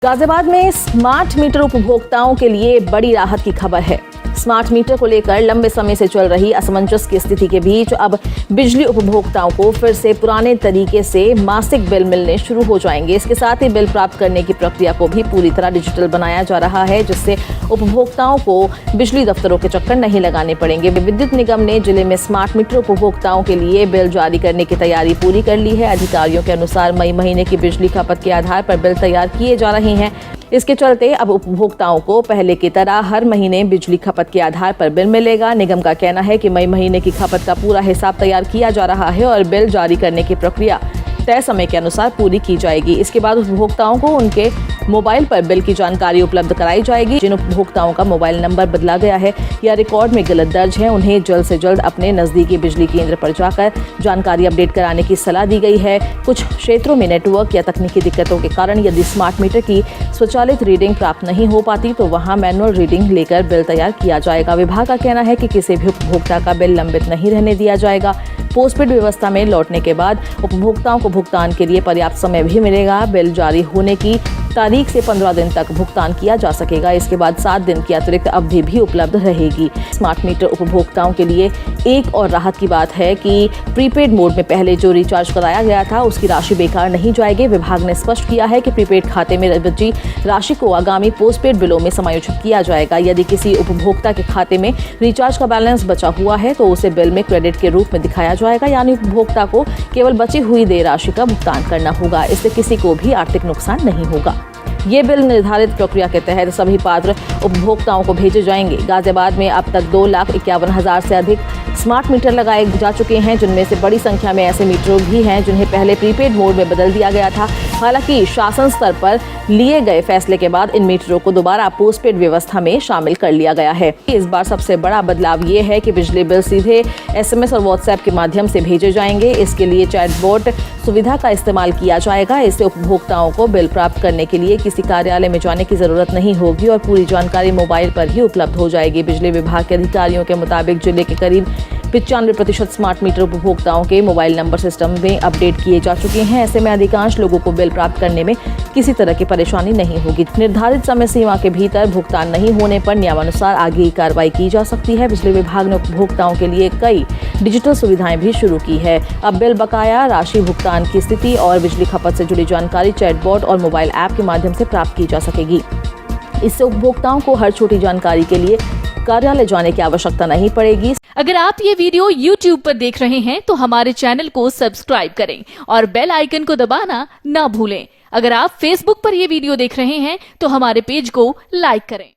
गाजियाबाद में smart meter उपभोक्ताओं के लिए बड़ी राहत की खबर है। स्मार्ट मीटर को लेकर लंबे समय से चल रही असमंजस की स्थिति के बीच अब बिजली उपभोक्ताओं को फिर से पुराने तरीके से मासिक बिल मिलने शुरू हो जाएंगे। इसके साथ ही बिल प्राप्त करने की प्रक्रिया को भी पूरी तरह डिजिटल बनाया जा रहा है, जिससे उपभोक्ताओं को बिजली दफ्तरों के चक्कर नहीं लगाने पड़ेंगे। विद्युत निगम ने जिले में स्मार्ट मीटर उपभोक्ताओं के लिए बिल जारी करने की तैयारी पूरी कर ली है। अधिकारियों के अनुसार मई महीने की बिजली खपत के आधार पर बिल तैयार किए जा रहे हैं। इसके चलते अब उपभोक्ताओं को पहले की तरह हर महीने बिजली खपत के आधार पर बिल मिलेगा। निगम का कहना है कि मई महीने की खपत का पूरा हिसाब तैयार किया जा रहा है और बिल जारी करने की प्रक्रिया तय समय के अनुसार पूरी की जाएगी। इसके बाद उपभोक्ताओं को उनके मोबाइल पर बिल की जानकारी उपलब्ध कराई जाएगी। जिन उपभोक्ताओं का मोबाइल नंबर बदला गया है या रिकॉर्ड में गलत दर्ज है, उन्हें जल्द से जल्द अपने नजदीकी बिजली केंद्र पर जाकर जानकारी अपडेट कराने की सलाह दी गई है। कुछ क्षेत्रों में नेटवर्क या तकनीकी दिक्कतों के कारण यदि स्मार्ट मीटर की स्वचालित रीडिंग प्राप्त नहीं हो पाती तो वहां मैनुअल रीडिंग लेकर बिल तैयार किया जाएगा। विभाग का कहना है कि किसी भी उपभोक्ता का बिल लंबित नहीं रहने दिया जाएगा। पोस्टपेड व्यवस्था में लौटने के बाद उपभोक्ताओं को भुगतान के लिए पर्याप्त समय भी मिलेगा। बिल जारी होने की तारीख से 15 दिन तक भुगतान किया जा सकेगा। इसके बाद 7 दिन की अतिरिक्त अवधि भी उपलब्ध रहेगी। स्मार्ट मीटर उपभोक्ताओं के लिए एक और राहत की बात है कि प्रीपेड मोड में पहले जो रिचार्ज कराया गया था उसकी राशि बेकार नहीं जाएगी। विभाग ने स्पष्ट किया है कि प्रीपेड खाते में बची राशि को आगामी पोस्टपेड बिलों में समायोजित किया जाएगा। यदि किसी उपभोक्ता के खाते में रिचार्ज का बैलेंस बचा हुआ है तो उसे बिल में क्रेडिट के रूप में दिखाया जाएगा, यानी उपभोक्ता को केवल बची हुई देय राशि का भुगतान करना होगा। इससे किसी को भी आर्थिक नुकसान नहीं होगा। ये बिल निर्धारित प्रक्रिया के तहत सभी पात्र उपभोक्ताओं को भेजे जाएंगे। गाजियाबाद में अब तक 2,51,000 से अधिक स्मार्ट मीटर लगाए जा चुके हैं, जिनमें से बड़ी संख्या में ऐसे मीटर भी हैं जिन्हें पहले प्रीपेड मोड में बदल दिया गया था। हालांकि शासन स्तर पर लिए गए फैसले के बाद इन मीटरों को दोबारा पोस्टपेड व्यवस्था में शामिल कर लिया गया है। इस बार सबसे बड़ा बदलाव ये है कि बिजली बिल सीधे SMS और व्हाट्सएप के माध्यम से भेजे जाएंगे। इसके लिए चैटबॉट सुविधा का इस्तेमाल किया जाएगा। इससे उपभोक्ताओं को बिल प्राप्त करने के लिए किसी कार्यालय में जाने की जरूरत नहीं होगी और पूरी जानकारी मोबाइल पर ही उपलब्ध हो जाएगी। बिजली विभाग के अधिकारियों के मुताबिक जिले के करीब 95% स्मार्ट मीटर उपभोक्ताओं के मोबाइल नंबर सिस्टम में अपडेट किए जा चुके हैं। ऐसे में अधिकांश लोगों को बिल प्राप्त करने में किसी तरह की परेशानी नहीं होगी। निर्धारित समय सीमा के भीतर भुगतान नहीं होने पर नियमानुसार आगे की कार्रवाई की जा सकती है। बिजली विभाग ने उपभोक्ताओं के लिए कई डिजिटल सुविधाएं भी शुरू की है। अब बिल बकाया राशि, भुगतान की स्थिति और बिजली खपत से जुड़ी जानकारी चैटबॉट और मोबाइल ऐप के माध्यम से प्राप्त की जा सकेगी। इससे उपभोक्ताओं को हर छोटी जानकारी के लिए कार्यालय जाने की आवश्यकता नहीं पड़ेगी। अगर आप ये वीडियो YouTube पर देख रहे हैं तो हमारे चैनल को सब्सक्राइब करें और बेल आइकन को दबाना ना भूलें। अगर आप Facebook पर ये वीडियो देख रहे हैं तो हमारे पेज को लाइक करें।